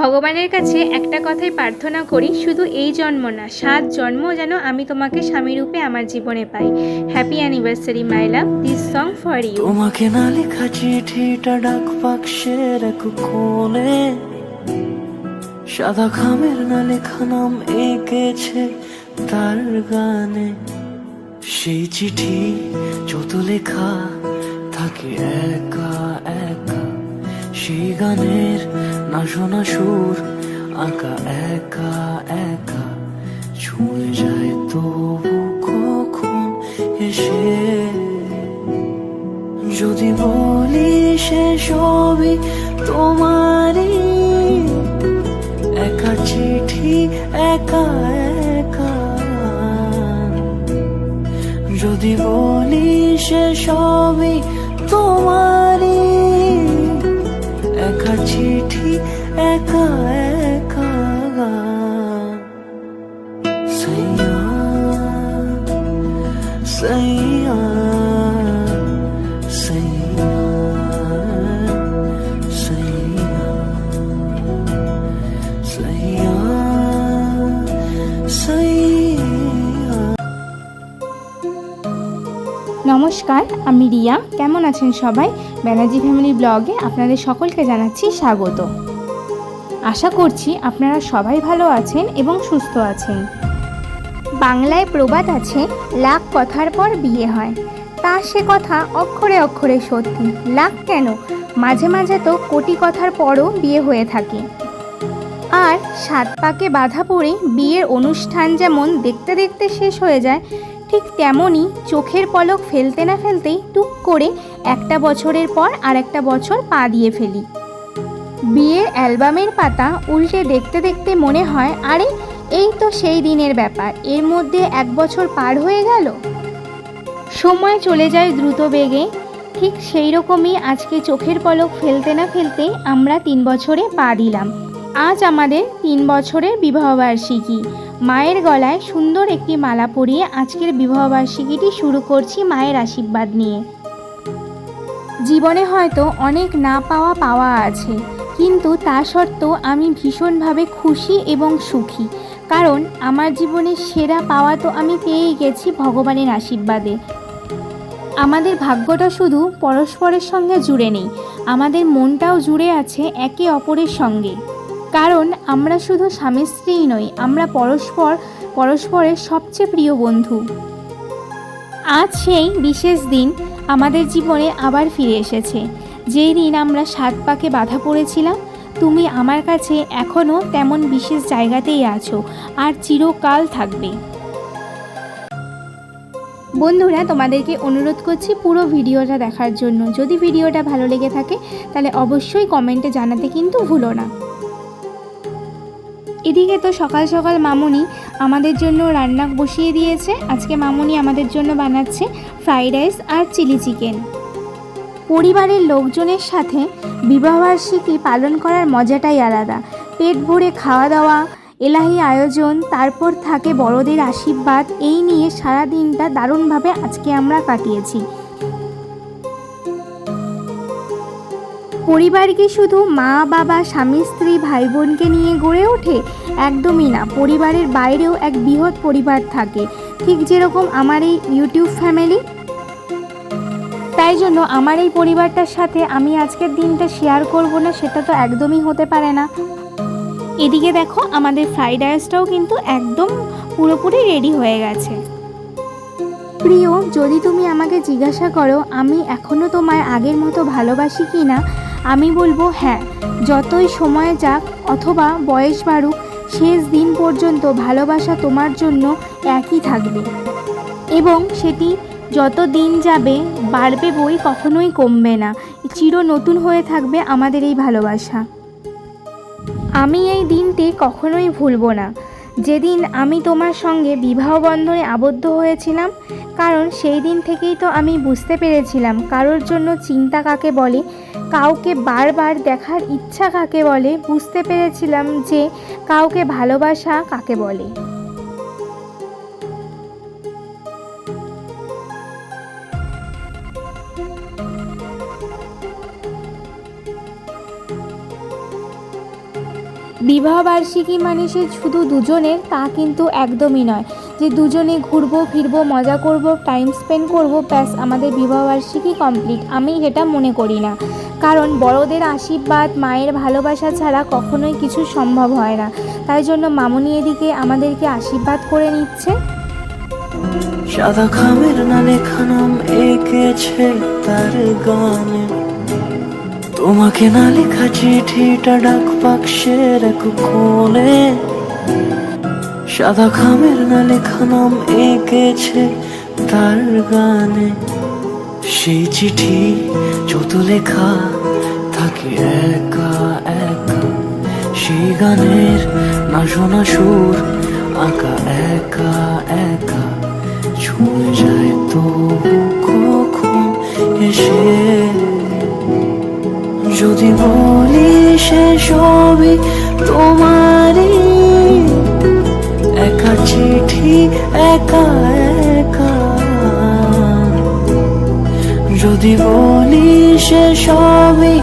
ভগবানের কাছে একটা কথাই প্রার্থনা করি, শুধু এই জন্ম না, 7 জন্ম যেন আমি তোমাকে স্বামী রূপে আমার জীবনে পাই। Happy anniversary my love, this song for you. তোমাকে না লেখা চিঠিটা ডাক বাক্সের এক কোণে, সাদা খামের না লেখা নাম এঁকেছে তার গানে। সেই চিঠি যত লেখা থাকে একা একা, সেই গানের না শোনা সুর আঁকা একা একা, ছুঁয়ে যায় তবু কখন এসে। যদি বলি সে সবই তোমারই, একা চিঠি একা একা। যদি বলি সে সবই তোমারই, একা চিঠি একা একা। সাইয়া সাইয়া সাইয়া সাইয়া সাইয়া সাইয়া। নমস্কার, আমি রিয়া। কেমন আছেন সবাই? ব্যানার্জি ফ্যামিলি ব্লগে আপনাদের সকলকে জানাচ্ছি স্বাগত। আশা করছি আপনারা সবাই ভালো আছেন এবং সুস্থ আছেন। বাংলায় প্রবাদ আছে, লাখ কথার পর বিয়ে হয়। তা সে কথা অক্ষরে অক্ষরে সত্যি। লাখ কেন, মাঝে মাঝে তো কোটি কথার পরও বিয়ে হয়ে থাকে। আর 7 পাকে বাধা পড়ে বিয়ের অনুষ্ঠান যেমন দেখতে দেখতে শেষ হয়ে যায়, ঠিক তেমনই চোখের পলক ফেলতে না ফেলতেই টুক করে একটা বছরের পর আরেকটা বছর পা দিয়ে ফেলি। বিয়ের অ্যালবামের পাতা উল্টে দেখতে দেখতে মনে হয়, আরে এই তো সেই দিনের ব্যাপার, এর মধ্যে 1 বছর পার হয়ে গেল। সময় চলে যায় দ্রুত বেগে। ঠিক সেই রকমই আজকে চোখের পলক ফেলতে না ফেলতেই আমরা 3 বছরে পা দিলাম। আজ আমাদের 3 বছরের বিবাহবার্ষিকী। মায়ের গলায় সুন্দর একটি মালা পরিয়ে আজকের বিবাহবার্ষিকীটি শুরু করছি মায়ের আশীর্বাদ নিয়ে। জীবনে হয়তো অনেক না পাওয়া পাওয়া আছে, কিন্তু তা সত্ত্বেও আমি ভীষণভাবে খুশি এবং সুখী, কারণ আমার জীবনের সেরা পাওয়া তো আমি পেয়েই গেছি ভগবানের আশীর্বাদে। আমাদের ভাগ্যটা শুধু পরস্পরের সঙ্গে জুড়ে নেই, আমাদের মনটাও জুড়ে আছে একে অপরের সঙ্গে। কারণ আমরা শুধু স্বামী স্ত্রীই নই, আমরা পরস্পরের সবচেয়ে প্রিয় বন্ধু। আজ সেই বিশেষ দিন আমাদের জীবনে আবার ফিরে এসেছে, যেই দিন আমরা 7 পাকে বাধা পড়েছিলাম। তুমি আমার কাছে এখনও তেমন বিশেষ জায়গাতেই আছো আর চিরকাল থাকবে। বন্ধুরা, তোমাদেরকে অনুরোধ করছি পুরো ভিডিওটা দেখার জন্য। যদি ভিডিওটা ভালো লেগে থাকে তাহলে অবশ্যই কমেন্টে জানাতে কিন্তু ভুলো না। এদিকে তো সকাল সকাল মামুনি আমাদের জন্য রান্না বসিয়ে দিয়েছে। আজকে মামুনি আমাদের জন্য বানাচ্ছে ফ্রাইড রাইস আর চিলি চিকেন। পরিবারের লোকজনের সাথে বিবাহবার্ষিকী পালন করার মজাটাই আলাদা। পেট ভরে খাওয়া দাওয়া, এলাহি আয়োজন, তারপর থাকে বড়দের আশীর্বাদ। এই নিয়ে সারা দিনটা দারুণভাবে আজকে আমরা কাটিয়েছি। পরিবার কি শুধু মা বাবা স্বামী স্ত্রী ভাই বোনকে নিয়ে গড়ে ওঠে? একদমই না। পরিবারের বাইরেও এক বৃহৎ পরিবার থাকে, ঠিক যেরকম আমার এই ইউটিউব ফ্যামিলি। তাই জন্য আমার এই পরিবারটার সাথে আমি আজকের দিনটা শেয়ার করব না, সেটা তো একদমই হতে পারে না। এদিকে দেখো, আমাদের ফ্রাইড রাইসটাও কিন্তু একদম পুরোপুরি রেডি হয়ে গেছে। প্রিয়, যদি তুমি আমাকে জিজ্ঞাসা করো আমি এখনও তোমায় আগের মতো ভালোবাসি কি না, আমি বলবো হ্যাঁ। যতই সময় যাক অথবা বয়স বাড়ুক, শেষ দিন পর্যন্ত ভালোবাসা তোমার জন্য একই থাকবে, এবং সেটি যত দিন যাবে বাড়বে বই, কখনোই কমবে না। চির নতুন হয়ে থাকবে আমাদের এই ভালোবাসা। আমি এই দিনটি কখনোই ভুলবো না, যেদিন আমি তোমার সঙ্গে বিবাহ বন্ধনে আবদ্ধ হয়েছিলাম। কারণ সেই দিন থেকেই তো আমি বুঝতে পেরেছিলাম কারোর জন্য চিন্তা কাকে বলে, কাউকে বারবার দেখার ইচ্ছা কাকে বলে, বুঝতে পেরেছিলাম যে কাউকে ভালোবাসা কাকে বলে। বিবাহবার্ষিকী মানে সে শুধু দুজনের তা কিন্তু একদমই নয়, যে দুজনে ঘুরবো ফিরবো মজা করব টাইম স্পেন্ড করব ব্যাস আমাদের বিবাহবার্ষিকী কমপ্লিট, আমি এটা মনে করি না। কারণ বড়দের আশীর্বাদ মায়ের ভালোবাসা ছাড়া কখনোই কিছু সম্ভব হয় না। তাই জন্য মামুনি এদিকে আমাদেরকে আশীর্বাদ করে নিচ্ছে। সাদা খামের না লেখা নাম এঁকেছে তার গানে, তোমাকে না লেখা চিঠিটা ডাক বাক্সের এক কোণে। সাদা খামের না লেখা নাম এঁকেছে তার গানে, সেই চিঠি যত লেখা থাকে একা একা, সেই গানের না শোনা সুর আঁকা একা একা, ছুঁয়ে যায় তো কখন এসে। যদি বলি সে সবই তোমারই, একা চিঠি একা একা। যদি বলি সে সবই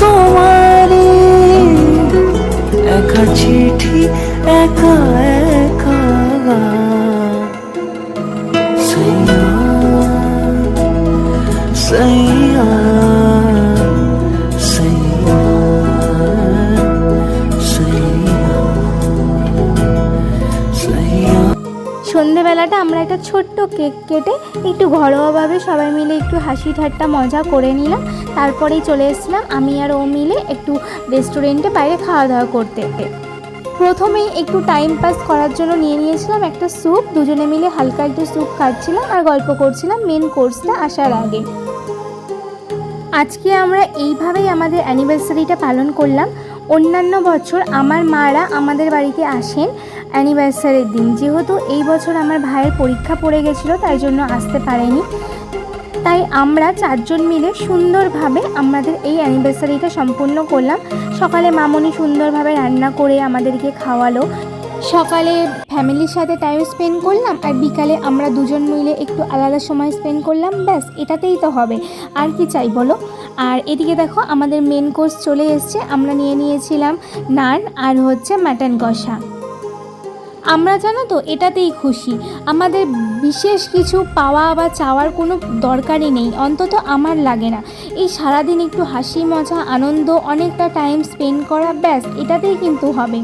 তোমারই, একা চিঠি একা একা। সৈয়া সৈয়া সৈয়া সৈয়া সৈয়া। সন্ধেবেলাটা আমরা একটা ছোট্ট কেক কেটে একটু ঘরোয়াভাবে সবাই মিলে একটু হাসি ঠাট্টা মজা করে নিলাম। তারপরেই চলে এসেছিলাম আমি আর ও মিলে একটু রেস্টুরেন্টে বাইরে খাওয়া দাওয়া করতে। প্রথমেই একটু টাইম পাস করার জন্য নিয়ে নিয়েছিলাম একটা স্যুপ, দুজনে মিলে হালকা একটু স্যুপ খাচ্ছিলাম আর গল্প করছিলাম মেন কোর্সটা আসার আগে। আজকে আমরা এইভাবেই আমাদের অ্যানিভার্সারিটা পালন করলাম। অন্যান্য বছর আমার মারা আমাদের বাড়িতে আসেন অ্যানিভার্সারির দিন, যেহেতু এই বছর আমার ভাইয়ের পরীক্ষা পড়ে গেছিলো তাই জন্য আসতে পারেনি। তাই আমরা চারজন মিলে সুন্দরভাবে আমাদের এই অ্যানিভার্সারিটা সম্পূর্ণ করলাম। সকালে মামনি সুন্দরভাবে রান্না করে আমাদেরকে খাওয়ালো, সকালে ফ্যামিলির সাথে টাইম স্পেন্ড করলাম আর বিকালে আমরা দুজন মিলে একটু আলাদা সময় স্পেন্ড করলাম, ব্যাস এটাতেই তো হবে, আর কি চাই বলো। আর এদিকে দেখো আমাদের মেন কোর্স চলে এসছে, আমরা নিয়ে নিয়েছিলাম নান আর হচ্ছে মাটন কষা। আমরা জানো তো এটাতেই খুশি, আমাদের বিশেষ কিছু পাওয়া বা চাওয়ার কোনো দরকারই নেই, অন্তত আমার লাগে না। এই সারাদিন একটু হাসি মজা আনন্দ অনেকটা টাইম স্পেন্ড করা, ব্যাস এটাতেই কিন্তু হবে।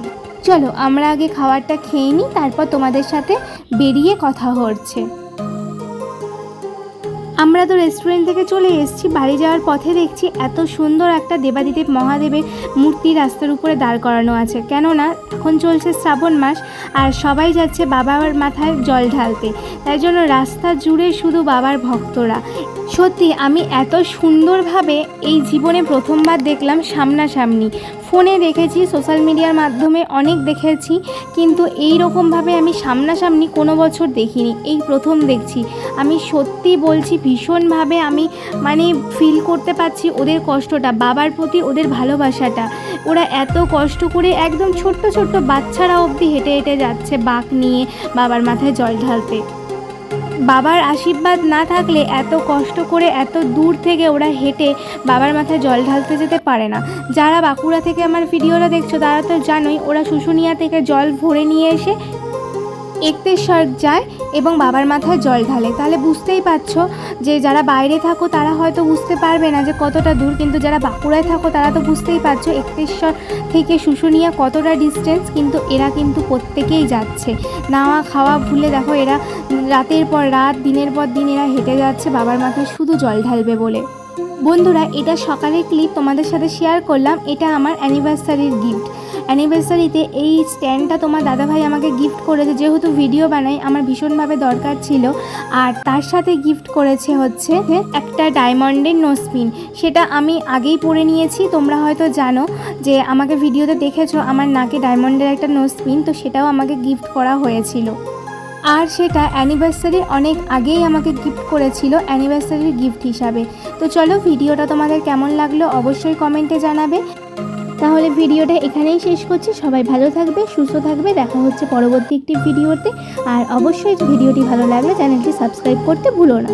চলো আমরা আগে খাবারটা খেয়ে নিই, তারপর তোমাদের সাথে বেরিয়ে কথা হচ্ছে। আমরা তো রেস্টুরেন্ট থেকে চলে এসেছি, বাড়ি যাওয়ার পথে দেখছি এত সুন্দর একটা দেবাদিদেব মহাদেবের মূর্তি রাস্তার উপরে দাঁড় করানো আছে। কেননা এখন চলছে শ্রাবণ মাস আর সবাই যাচ্ছে বাবার মাথায় জল ঢালতে, তাই জন্য রাস্তা জুড়ে শুধু বাবার ভক্তরা। সত্যি আমি এত সুন্দরভাবে এই জীবনে প্রথমবার দেখলাম সামনাসামনি। ফোনে দেখেছি, সোশ্যাল মিডিয়ার মাধ্যমে অনেক দেখেছি, কিন্তু এই রকমভাবে আমি সামনাসামনি কোনো বছর দেখিনি, এই প্রথম দেখছি। আমি সত্যি বলছি ভীষণভাবে আমি ফিল করতে পারছি ওদের কষ্টটা, বাবার প্রতি ওদের ভালোবাসাটা। ওরা এত কষ্ট করে একদম ছোট্ট ছোট্ট বাচ্চারা অবধি হেঁটে হেঁটে যাচ্ছে বাঁক নিয়ে বাবার মাথায় জল ঢালতে। বাবার আশীর্বাদ না থাকলে এত কষ্ট করে এত দূর থেকে ওরা হেঁটে বাবার মাথায় জল ঢালতে যেতে পারে না। যারা বাঁকুড়া থেকে আমার ভিডিওটা দেখছো তারা তো জানোই, ওরা শুশুনিয়া থেকে জল ভরে নিয়ে এসে এক্তেশ্বর যায় এবং বাবার মাথায় জল ঢালে। তাহলে বুঝতেই পারছো যে যারা বাইরে থাকো তারা হয়তো বুঝতে পারবে না যে কতটা দূর, কিন্তু যারা বাঁকুড়ায় থাকো তারা তো বুঝতেই পারছো এক্তেশ্বর থেকে শুশুনিয়া কতটা ডিস্টেন্স। কিন্তু এরা কিন্তু প্রত্যেকেই যাচ্ছে, নাওয়া খাওয়া ভুলে দেখো এরা রাতের পর রাত দিনের পর দিন এরা হেঁটে যাচ্ছে বাবার মাথায় শুধু জল ঢালবে বলে। বন্ধুরা এটা সকালের ক্লিপ তোমাদের সাথে শেয়ার করলাম, এটা আমার অ্যানিভার্সারির গিফট। অ্যানিভার্সারিতে এই স্ট্যান্ডটা তোমার দাদাভাই আমাকে গিফট করেছে, যেহেতু ভিডিও বানাই আমার ভীষণভাবে দরকার ছিল। আর তার সাথে গিফট করেছে হচ্ছে একটা ডায়মন্ডের নোজপিন, সেটা আমি আগেই পরে নিয়েছি। তোমরা হয়তো জানো যে আমাকে ভিডিওতে দেখেছো আমার নাকে ডায়মন্ডের একটা নোজপিন, তো সেটাও আমাকে গিফট করা হয়েছিল। আর সেটা অ্যানিভার্সারির অনেক আগেই আমাকে গিফট করেছিল অ্যানিভার্সারির গিফট হিসাবে। তো চলো ভিডিওটা তোমাদের কেমন লাগলো অবশ্যই কমেন্টে জানাবে। তাহলে ভিডিওটা এখানেই শেষ করছি, সবাই ভালো থাকবে সুস্থ থাকবে, দেখা হচ্ছে পরবর্তী একটি ভিডিওতে। আর অবশ্যই ভিডিওটি ভালো লাগলে চ্যানেলটি সাবস্ক্রাইব করতে ভুলো না।